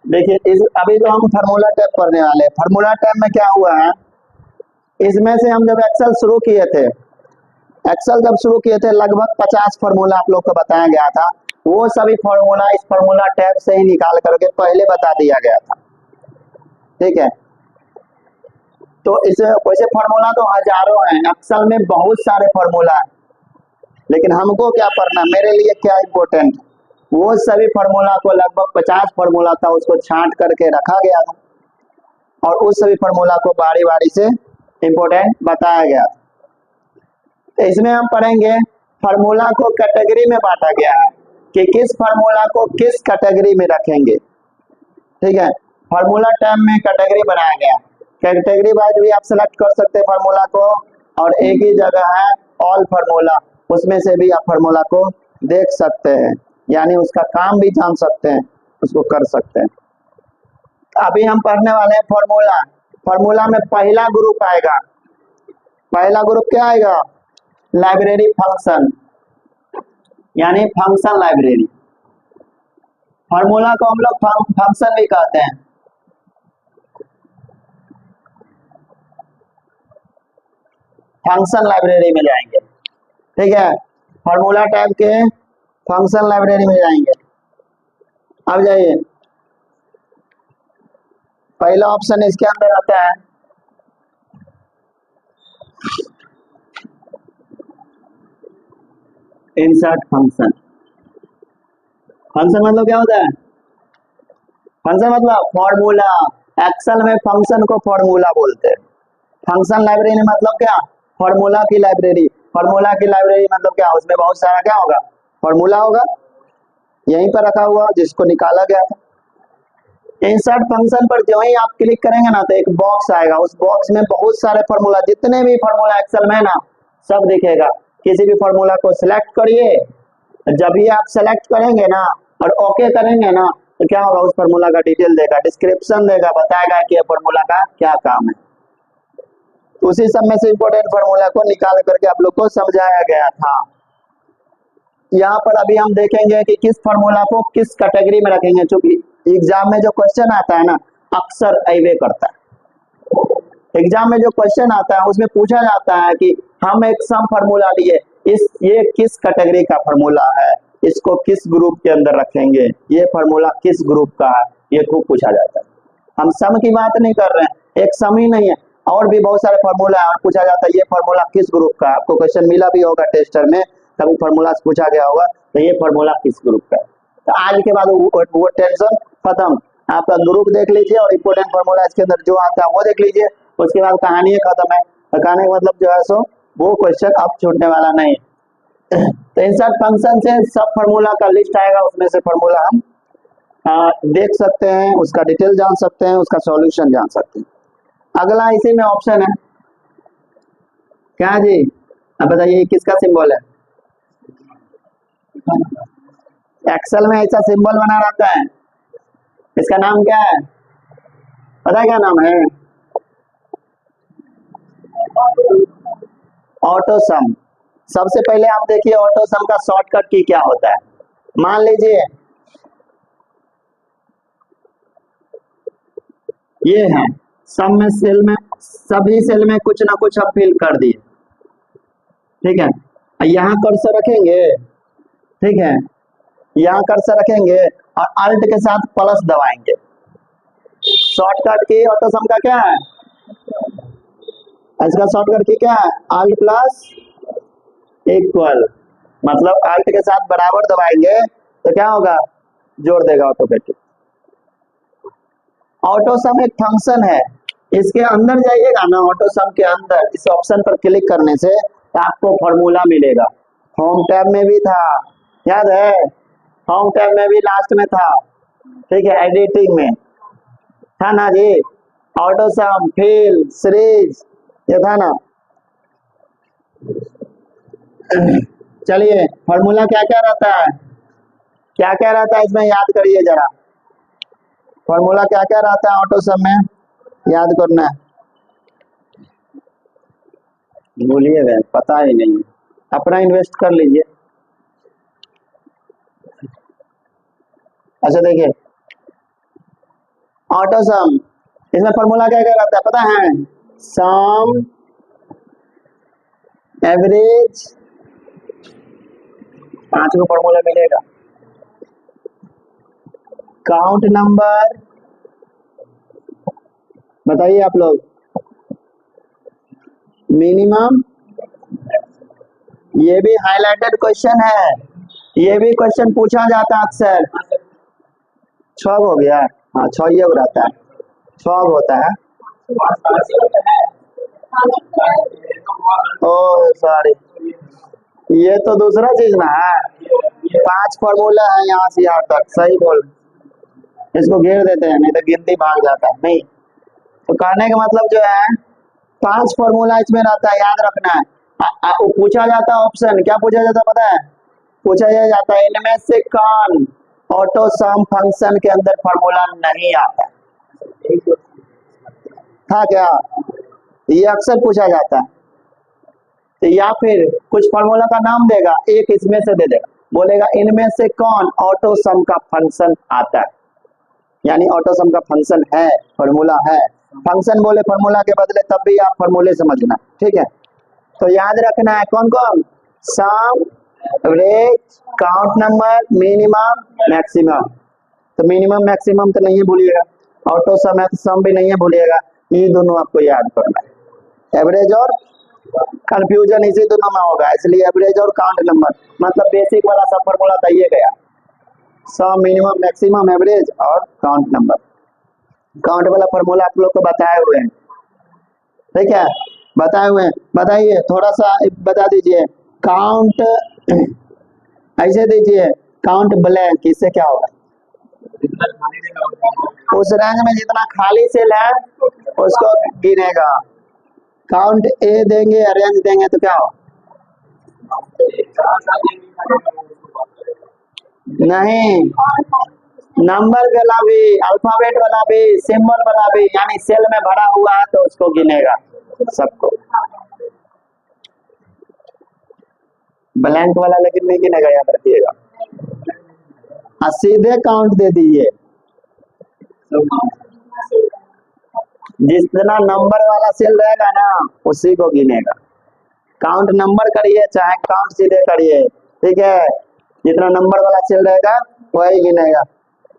देखिए इस अभी जो हम फार्मूला टैब पढ़ने वाले हैं, फार्मूला टैब में क्या हुआ है, इसमें से हम जब एक्सेल शुरू किए थे, एक्सेल जब शुरू किए थे लगभग 50 फार्मूला आप लोग को बताया गया था। वो सभी फार्मूला इस फार्मूला टैब से ही निकाल करके पहले बता दिया गया था। ठीक है, तो इस वैसे फार्मूला तो हजारों हैं, एक्सेल में बहुत सारे फार्मूला हैं, लेकिन हमको क्या पढ़ना, मेरे लिए क्या इम्पोर्टेंट, वो सभी फार्मूला को लगभग 50 फार्मूला था, उसको छांट करके रखा गया था और उस सभी फार्मूला को बारी बारी से इम्पोर्टेंट बताया गया था। तो इसमें हम पढ़ेंगे फार्मूला को कैटेगरी में बांटा गया है कि किस फार्मूला को किस कैटेगरी में रखेंगे। ठीक है, फार्मूला टैब में कैटेगरी बनाया गया, कैटेगरी वाइज भी आप सेलेक्ट कर सकते हैं फार्मूला को, और एक ही जगह है ऑल फार्मूला, उसमें से भी आप फार्मूला को देख सकते हैं, यानी उसका काम भी जान सकते हैं, उसको कर सकते हैं। अभी हम पढ़ने वाले हैं फार्मूला। फार्मूला में पहला ग्रुप आएगा, पहला ग्रुप क्या आएगा, लाइब्रेरी फंक्शन, यानी फंक्शन लाइब्रेरी। फार्मूला को हम लोग फंक्शन भी कहते हैं। फंक्शन लाइब्रेरी में जाएंगे, ठीक है, फार्मूला टैब के फंक्शन लाइब्रेरी में जाएंगे। अब जाइए, पहला ऑप्शन इसके अंदर आता है इंसर्ट फंक्शन। फंक्शन मतलब क्या होता है, फंक्शन मतलब फॉर्मूला, एक्सेल में फंक्शन को फॉर्मूला बोलते हैं। फंक्शन लाइब्रेरी मतलब क्या, फॉर्मूला की लाइब्रेरी। फॉर्मूला की लाइब्रेरी मतलब क्या, उसमें बहुत सारा क्या होगा, फॉर्मूला होगा, यहीं पर रखा हुआ जिसको निकाला गया था। इंसर्ट फंक्शन पर जो ही आप क्लिक करेंगे ना, तो एक बॉक्स आएगा, उस बॉक्स में बहुत सारे फॉर्मूला, जितने भी फॉर्मूला एक्सेल में ना सब दिखेगा। किसी भी फॉर्मूला को सिलेक्ट करिए, जब भी आप सेलेक्ट करेंगे ना और ओके करेंगे ना, तो क्या होगा, उस फॉर्मूला का डिटेल देगा, डिस्क्रिप्शन देगा, बताएगा कि ये फॉर्मूला का क्या काम है। उसी सब में से इंपॉर्टेंट फॉर्मूला को निकाल करके आप लोग को समझाया गया था। यहाँ पर अभी हम देखेंगे कि किस फॉर्मूला को किस कैटेगरी में रखेंगे, क्योंकि एग्जाम में जो क्वेश्चन आता है ना, अक्सर अवे करता है। एग्जाम में जो क्वेश्चन आता है उसमें पूछा जाता है कि हम एक सम फॉर्मूला लिए, ये किस कैटेगरी का फॉर्मूला है, इसको किस ग्रुप के अंदर रखेंगे, ये फॉर्मूला किस ग्रुप का है, ये खूब पूछा जाता है। हम सम की बात नहीं कर रहे हैं, एक सम ही नहीं है, और भी बहुत सारे फॉर्मूला है, और पूछा जाता है ये फॉर्मूला किस ग्रुप का है। आपको क्वेश्चन मिला भी होगा टेस्टर में, कभी फॉर्मूला पूछा गया होगा, तो ये फॉर्मूला किस ग्रुप का है। तो आज के बाद वो टेंशन खत्म, आपका ग्रुप देख लीजिए और इंपोर्टेंट फॉर्मूला इसके अंदर जो आता है वो देख लीजिए, उसके बाद कहानी खत्म है। कहने का मतलब जो है सो वो क्वेश्चन अब छूटने वाला नहीं। तो इंसर्ट फंक्शन से सब फॉर्मूला का लिस्ट आएगा, उसमें से फॉर्मूला हम देख सकते हैं, उसका डिटेल जान सकते हैं, उसका सॉल्यूशन जान सकते हैं। अगला इसी में ऑप्शन है क्या जी, अब बताइए किसका सिंबल है। एक्सेल में ऐसा सिंबल बना रहता है, इसका नाम क्या है, पता है क्या नाम है, ऑटो सम। सबसे पहले आप देखिए ऑटो सम का शॉर्टकट की क्या होता है। मान लीजिए ये है, सम में सेल में सभी सेल में कुछ ना कुछ आप फिल कर दिए, ठीक है, यहाँ कर्सर रखेंगे, ठीक है, यहाँ कर्सर रखेंगे और अल्ट के साथ प्लस दबाएंगे। शॉर्टकट की ऑटो सम का क्या है, इसका शॉर्टकट की क्या है, अल्ट प्लस इक्वल, मतलब अल्ट के साथ बराबर दबाएंगे तो क्या होगा, जोड़ देगा ऑटोमेटिक। ऑटो सम एक फंक्शन है, इसके अंदर जाइएगा ना, ऑटो सम के अंदर इस ऑप्शन पर क्लिक करने से आपको फॉर्मूला मिलेगा। होम टैब में भी था, याद है, होम टैब में भी लास्ट में था, ठीक है, एडिटिंग में था ना जी, ऑटो सम, फिल, सीरीज, ये था ना। चलिए फॉर्मूला क्या क्या रहता है, क्या क्या रहता है इसमें याद करिए जरा, फॉर्मूला क्या क्या रहता है ऑटो सम में, याद करना है, भूलिए गए, पता ही नहीं, अपना इन्वेस्ट कर लीजिए। अच्छा देखिए, ऑटो सम, इसमें फॉर्मूला क्या क्या रहता है पता है? सम, एवरेज, 5 को फॉर्मूला मिलेगा, काउंट नंबर, बताइए आप लोग, मिनिमम, ये भी हाईलाइटेड क्वेश्चन है, ये भी क्वेश्चन पूछा जाता है अक्सर। 6 हो गया, हाँ 6 ये रहता है, 6 होता है। ओ सॉरी, ये तो दूसरा चीज ना है, 5 फॉर्मूला है यहाँ से यहाँ तक, सही बोल, इसको घेर देते हैं नहीं तो गिनती भाग जाता है। नहीं तो कहने का मतलब जो है 5 फॉर्मूला इसमें रहता है, याद रखना है। वो पूछा जाता है ऑप्शन, क्या पूछा जाता है पता है? पूछा जाता है इनमें से कौन ऑटो सम फंक्शन के अंदर फॉर्मूला नहीं आता था क्या? ये अक्सर पूछा जाता है। तो या फिर कुछ फॉर्मूला का नाम देगा, एक इसमें से दे देगा, बोलेगा इनमें से कौन ऑटो सम का फंक्शन आता है, यानी ऑटो सम का फंक्शन है, फॉर्मूला है। फंक्शन बोले फॉर्मूला के बदले, तब भी आप फॉर्मूले समझना, ठीक है? तो याद रखना है कौन कौन, sum, average, count number, minimum, maximum. तो मिनिमम मैक्सिमम तो नहीं भूलिएगा, ऑटो सम है तो सम भी नहीं भूलिएगा, ये दोनों आपको याद करना है। एवरेज और कंफ्यूजन इसी दोनों में होगा, इसलिए एवरेज और काउंट नंबर, मतलब बेसिक वाला सब फॉर्मूला तो ये गया, सम, मिनिमम, मैक्सिमम, एवरेज और काउंट नंबर। काउंट वाला फॉर्मूला आप लोग को बताए हुए हैं, ठीक है? बताए हुए हैं, बताइए थोड़ा सा बता दीजिए। काउंट ऐसे दीजिए, काउंट ब्लैंक, इससे क्या होगा? उस रेंज में जितना खाली सेल है उसको गिनेगा। काउंट ए देंगे, अरेंज देंगे तो क्या हो? नहीं, नंबर वाला भी, अल्फाबेट वाला भी, सिंबल वाला भी, यानी सेल में भरा हुआ है तो उसको गिनेगा सबको। ब्लैंक वाला लेकिन नहीं गिनेगा, याद रखिएगा। सीधे काउंट दे दीजिए, जितना नंबर वाला सेल रहेगा ना उसी को गिनेगा। काउंट नंबर करिए चाहे काउंट सीधे करिए, ठीक है? जितना नंबर वाला सेल रहेगा वही गिनेगा।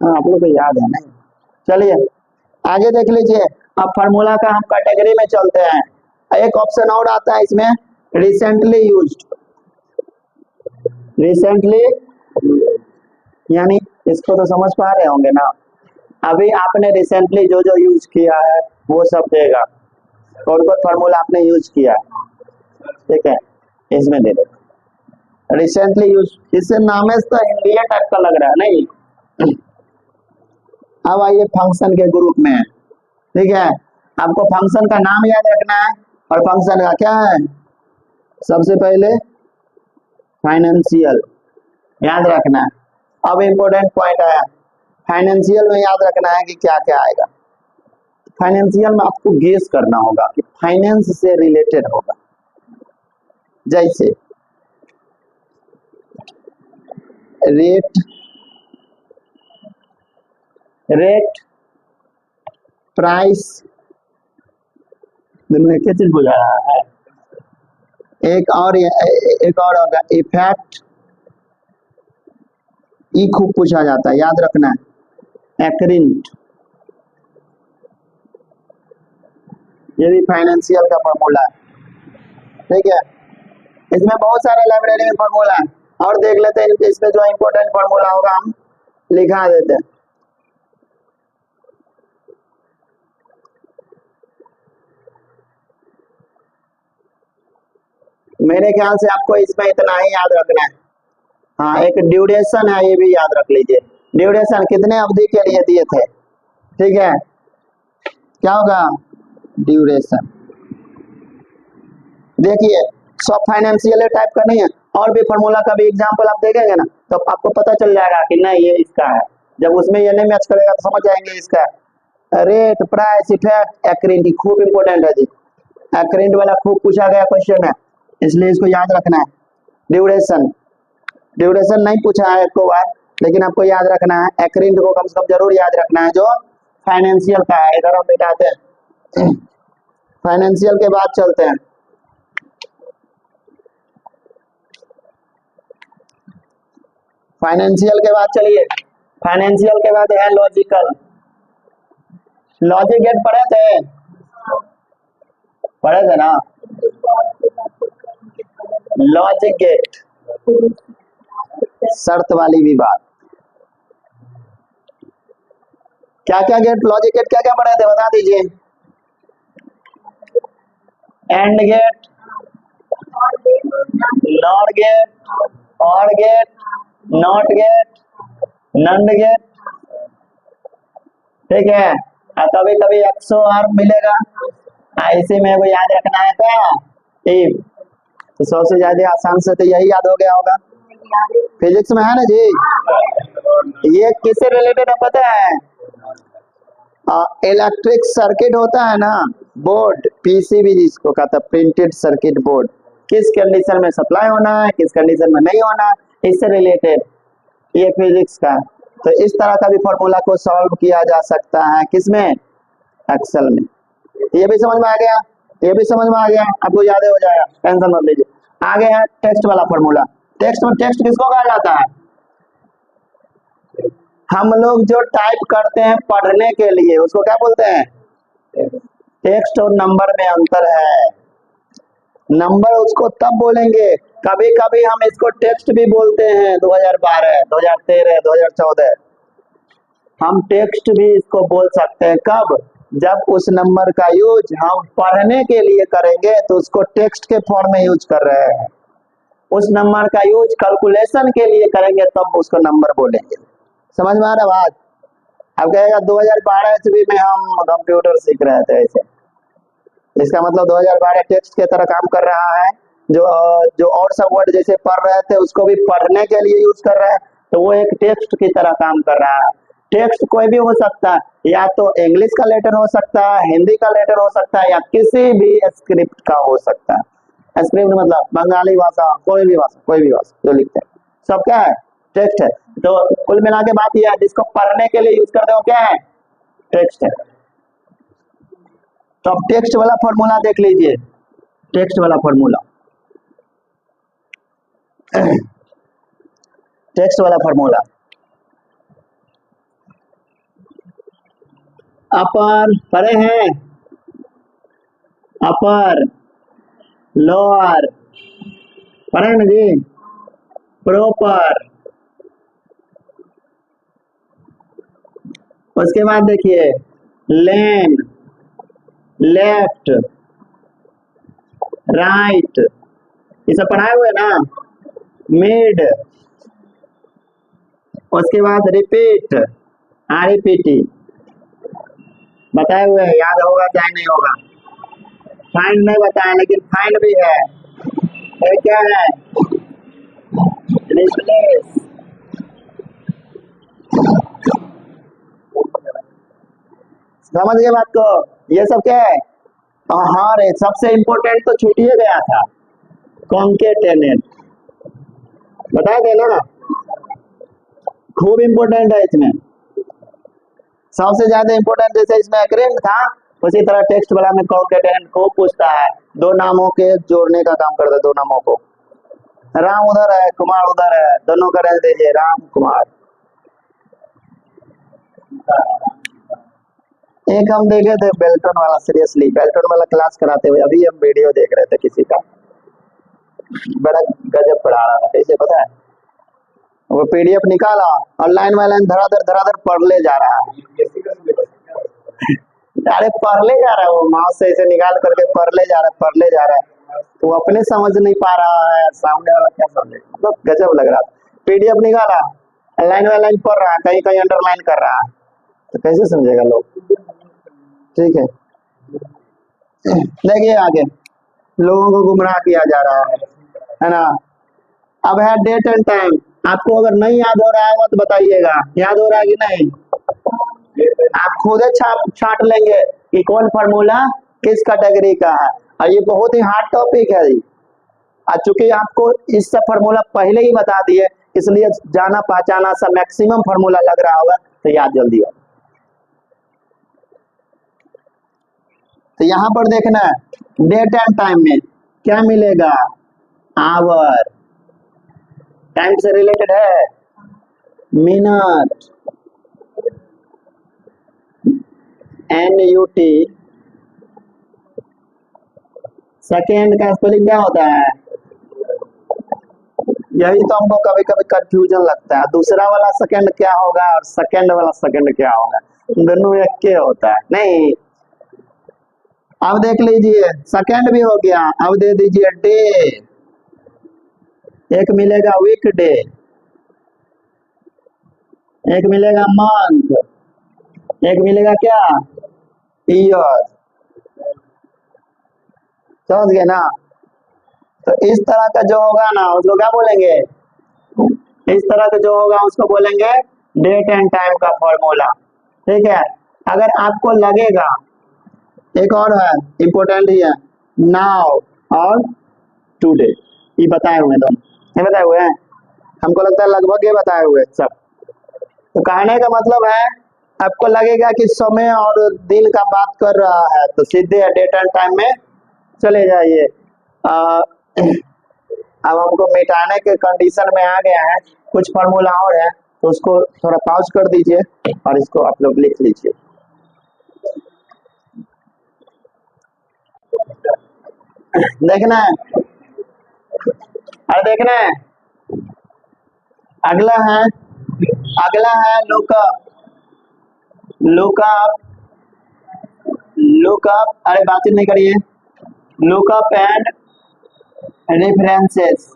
हाँ, आप लोग को याद है नहीं? चलिए आगे देख लीजिए। अब फार्मूला का हम कैटेगरी में चलते हैं। एक ऑप्शन और आता है इसमें, रिसेंटली यूज्ड। रिसेंटली यानी इसको तो समझ पा रहे होंगे ना, अभी आपने रिसेंटली जो जो यूज किया है वो सब देगा, कौन कौन फार्मूला आपने यूज किया है, ठीक है? इसमें दे देगा रिसेंटली यूज। इससे नामे से तो इंडिया टाइप का लग रहा है नहीं? अब आइए फंक्शन के ग्रुप में, ठीक है? आपको फंक्शन का नाम याद रखना है और फंक्शन का क्या है, सबसे पहले फाइनेंशियल याद रखना है। अब इम्पोर्टेंट पॉइंट आया, फाइनेंशियल में याद रखना है कि क्या क्या आएगा। फाइनेंशियल में आपको गेस करना होगा कि फाइनेंस से रिलेटेड होगा, जैसे रेट, प्राइस, दोनों एक ही चीज बुझा रहा है। एक और होगा इफेक्ट, ई खूब पूछा जाता है, याद रखना है। एक्रिंट, ये भी फाइनेंशियल का फॉर्मूला है, ठीक है? इसमें बहुत सारे लाइब्रेरी में फॉर्मूला है, और देख लेते हैं इसमें जो इम्पोर्टेंट फॉर्मूला होगा हम लिखा देते हैं। मेरे ख्याल से आपको इसमें इतना ही याद रखना है। हाँ, एक ड्यूरेशन है, ये भी याद रख लीजिए। ड्यूरेशन कितने अवधि के लिए दिए थे, ठीक है? क्या होगा ड्यूरेशन। देखिए सब फाइनेंशियल टाइप का नहीं है, और भी फॉर्मूला का भी एग्जांपल आप देखेंगे ना तो आपको पता चल जाएगा कि नहीं ये इसका है। जब उसमें ये नहीं मैच करेगा तो समझ जाएंगे इसका। रेट, प्राइस, इफेक्ट, एक्रिंट खूब इंपोर्टेंट है जी, एक्रिंट वाला खूब पूछा गया क्वेश्चन है, इसलिए इसको याद रखना है। ड्यूरेशन नहीं पूछा है एक बार, लेकिन आपको याद रखना है। एक्रिंट को कम से कम जरूर याद रखना है, जो फाइनेंशियल का है, इधर हम मिटाते हैं। फाइनेंशियल के बाद चलते हैं, फाइनेंशियल के बाद चलिए, फाइनेंशियल के बाद है लॉजिकल। लॉजिक गेट पढ़े थे ना, लॉजिक गेट शर्त वाली विवाद। क्या क्या गेट, लॉजिक गेट क्या क्या पढ़े थे बता दीजिए। एंड गेट, नॉर गेट, और गेट, नॉट गेट, नंड गेट, ठीक है। कभी कभी एक्सो आर मिलेगा, इसी में वो याद रखना है क्या, इफ। तो सबसे ज्यादा आसान से तो यही याद हो गया होगा, फिजिक्स में है ना जी। ये किससे रिलेटेड है पता है, इलेक्ट्रिक सर्किट होता है ना, बोर्ड, पीसीबी जिसको कहता है, प्रिंटेड सर्किट बोर्ड, किस कंडीशन में सप्लाई होना है, किस कंडीशन में नहीं होना है, इससे रिलेटेड ये फिजिक्स का। तो इस तरह का भी फॉर्मूला को सॉल्व किया जा सकता है, किसमें, एक्सेल में। ये भी समझ में आ गया, ये भी समझ में आ गया, आपको याद हो जाएगा, टेंशन मत लीजिए। आगे है टेक्स्ट वाला फॉर्मूला। टेक्स्ट में, टेक्स्ट किसको कहा जाता है, हम लोग जो टाइप करते हैं पढ़ने के लिए उसको क्या बोलते हैं, टेक्स्ट और नंबर में अंतर है। नंबर उसको तब बोलेंगे, कभी कभी हम इसको टेक्स्ट भी बोलते हैं, 2012, 2013, 2014 हम टेक्स्ट भी इसको बोल सकते हैं। कब, जब उस नंबर का यूज हम पढ़ने के लिए करेंगे तो उसको टेक्स्ट के फॉर्म में यूज कर रहे हैं, उस नंबर का यूज कैलकुलेशन के लिए करेंगे तब उसको नंबर बोलेंगे। समझ में आ रहा बात। अब कहेगा 2012 ईस्वी में हम कंप्यूटर सीख रहे थे, ऐसे इसका मतलब 2012 टेक्स्ट के तरह काम कर रहा है। जो और सब वर्ड जैसे पढ़ रहे थे उसको भी पढ़ने के लिए यूज कर रहे हैं, तो वो एक टेक्स्ट की तरह काम कर रहा है। टेक्स्ट कोई भी हो सकता है, या तो इंग्लिश का लेटर हो सकता है, हिंदी का लेटर हो सकता है, या किसी भी स्क्रिप्ट का हो सकता है। स्क्रिप्ट मतलब बंगाली भाषा, कोई भी भाषा जो लिखते हैं सब क्या है, टेक्स्ट है। तो कुल मिला के बात यह है, जिसको पढ़ने के लिए यूज करते हो क्या है, टेक्स्ट है। तो अब टेक्स्ट वाला फॉर्मूला देख लीजिए, टेक्स्ट वाला फॉर्मूला, टेक्स्ट वाला फॉर्मूला, अपर पढ़े हैं, अपर लोअर पढ़े हैं ना जी, प्रॉपर, उसके बाद देखिए लेन, लेफ्ट, राइट, ये सब पढ़ाए हुए ना, मिड, उसके बाद रिपीट, आरईपीटी बताए हुए, याद होगा चाहे नहीं होगा। फाइंड नहीं बताया, लेकिन फाइंड भी है, तो क्या है, रिप्लेस, समझ गए बात को। ये सब क्या है, हाँ रे, सबसे इंपॉर्टेंट तो छूट ही गया था, कॉन्केटेनेट बता देना, खूब इंपॉर्टेंट है इसमें, सबसे ज्यादा इंपॉर्टेंट। जैसे इसमें एक्रेंट था, उसी तरह टेक्स्ट वाला में कॉन्केटेनेट को पूछता है, दो नामों के जोड़ने का काम करता है, दो नामों को, राम उधर है, कुमार उधर है, दोनों का रेंज दीजिए, राम कुमार। एक हम देखे थे बेल्टन वाला, सीरियसली बेल्टन वाला क्लास कराते हुए, अभी हम वीडियो देख रहे थे किसी का, बड़ा गजब पढ़ा रहा था, कैसे पता है, वो पीडीएफ निकाला और लाइन बाय लाइन धराधर पढ़ ले जा रहा है। अरे पढ़ ले जा रहा है, वो माउस से ऐसे निकाल करके पढ़ ले जा रहा है, तो वो अपने समझ नहीं पा रहा है, सामने वाला क्या समझे, तो गजब लग रहा था। पीडीएफ निकाला, लाइन बाय लाइन पढ़ रहा है, कहीं कहीं अंडरलाइन कर रहा है, तो कैसे समझेगा लोग। ठीक है, देखिए आगे लोगों को गुमराह किया जा रहा है ना। अब है डेट एंड टाइम, आपको अगर नहीं याद हो रहा है तो बताइएगा, याद हो रहा है कि नहीं, आप खुद छाट लेंगे कि कौन फार्मूला किस कैटेगरी का है। और ये बहुत ही हार्ड टॉपिक है जी, चूंकि आपको इस सब फार्मूला पहले ही बता दिए, इसलिए जाना पहचाना सा मैक्सिमम फार्मूला लग रहा होगा, तो याद जल्दी हो। तो यहाँ पर देखना है डेट एंड टाइम में क्या मिलेगा, आवर, टाइम से रिलेटेड है मिनट, NUT, सेकेंड का स्पेलिंग क्या होता है, यही तो हमको कभी कभी कंफ्यूजन लगता है, दूसरा वाला सेकंड क्या होगा और सेकंड वाला सेकंड क्या होगा, दोनों एक के होता है नहीं। अब देख लीजिए सेकंड भी हो गया, अब दे दीजिए डे, एक मिलेगा वीक डे, एक मिलेगा मंथ, एक मिलेगा क्या ईयर, समझ गए ना। तो इस तरह का जो होगा ना उसको क्या बोलेंगे, इस तरह का जो होगा उसको बोलेंगे डेट एंड टाइम का फॉर्मूला, ठीक है। अगर आपको लगेगा, एक और है इंपॉर्टेंट ही है, नाउ और टुडे, ये बताए हुए दोनों, ये बताए हुए हैं, हमको लगता है लगभग ये बताए हुए सब। तो कहने का मतलब है आपको लगेगा कि समय और दिन का बात कर रहा है तो सीधे डेट एंड टाइम में चले जाइए। अब हमको मिटाने के कंडीशन में आ गया है, कुछ फार्मूला और है तो उसको थोड़ा पॉज कर दीजिए और इसको आप लोग लिख लीजिए। देखना है, अरे देखना है, अगला है, अगला है लुकअप, लुकअप, लुकअप, अरे बातचीत नहीं करिए, लुकअप एंड रेफरेंसेस।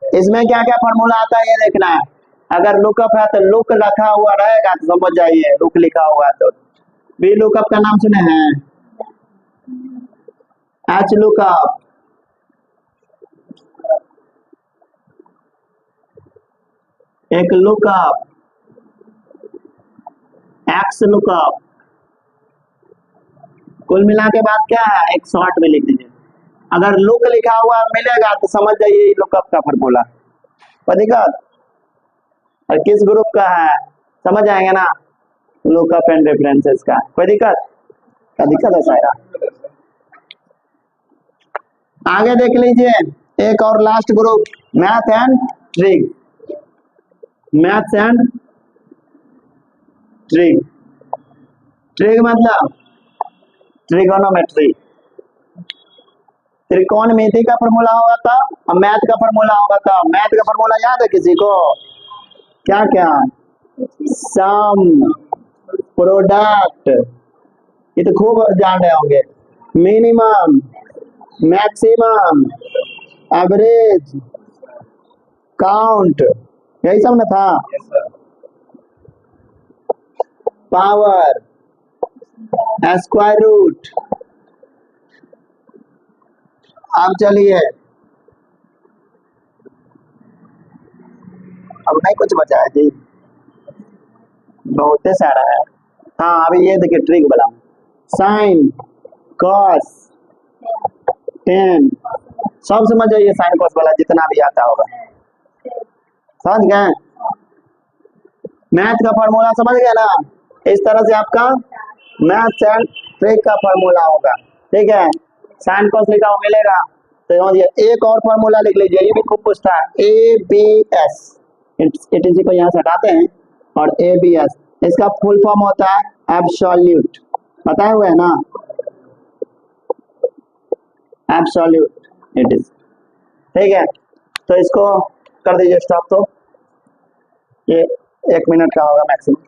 इसमें क्या क्या फॉर्मूला आता है ये देखना है। अगर लुकअप है तो लुक रखा हुआ रहेगा तो समझ जाइए, लुक लिखा हुआ है तो वी लुकअप का नाम सुने हैं, एच लुकअप, एक लुकअप, एक्स लुकअप, कुल मिला के बाद क्या है एक शॉर्ट में लिख दीजिए। अगर लुक लिखा हुआ मिलेगा तो समझ जाइए लुकअप का फॉर्मूला, कोई दिक्कत, और किस ग्रुप का है समझ आएंगे ना, लुकअप एंड रेफरेंसेस का, कोई दिक्कत, क्या दिक्कत है सारा। आगे देख लीजिए एक और last group, math and trick, maths and trick, trick मतलब ट्रिगोनोमेट्री, त्रिकोणमिति का फॉर्मूला होगा था और मैथ का फॉर्मूला होगा था। मैथ का फॉर्मूला याद है किसी को, क्या क्या, सम, प्रोडक्ट, ये तो खूब जान रहे होंगे, मिनिमम, मैक्सिमम, एवरेज, काउंट, यही सब ना था, पावर, स्क्वायर रूट। अब चलिए अब नहीं कुछ बचा है जी, बहुत सारा है। हाँ अभी ये देखिए ट्रिक वाला, साइन, कॉस, टेन, सब समझ जाइए, साइन कॉस वाला जितना भी आता होगा समझ गए। मैथ का फॉर्मूला समझ गए ना, इस तरह से आपका मैथ एंड ट्रिक का फॉर्मूला होगा, ठीक है। साइन कॉस लिखा हुआ मिलेगा तो समझिए, एक और फॉर्मूला लिख लीजिए, ये भी खूब पूछता है, ABS, इट को यहाँ से हटाते हैं और ABS, इसका फुल फॉर्म होता है एब्सोल्यूट, बताए हुए है ना, एब्सोल्यूट इट इज, ठीक है। तो इसको कर दीजिए स्टॉप, तो ये 1 मिनट का होगा मैक्सिमम।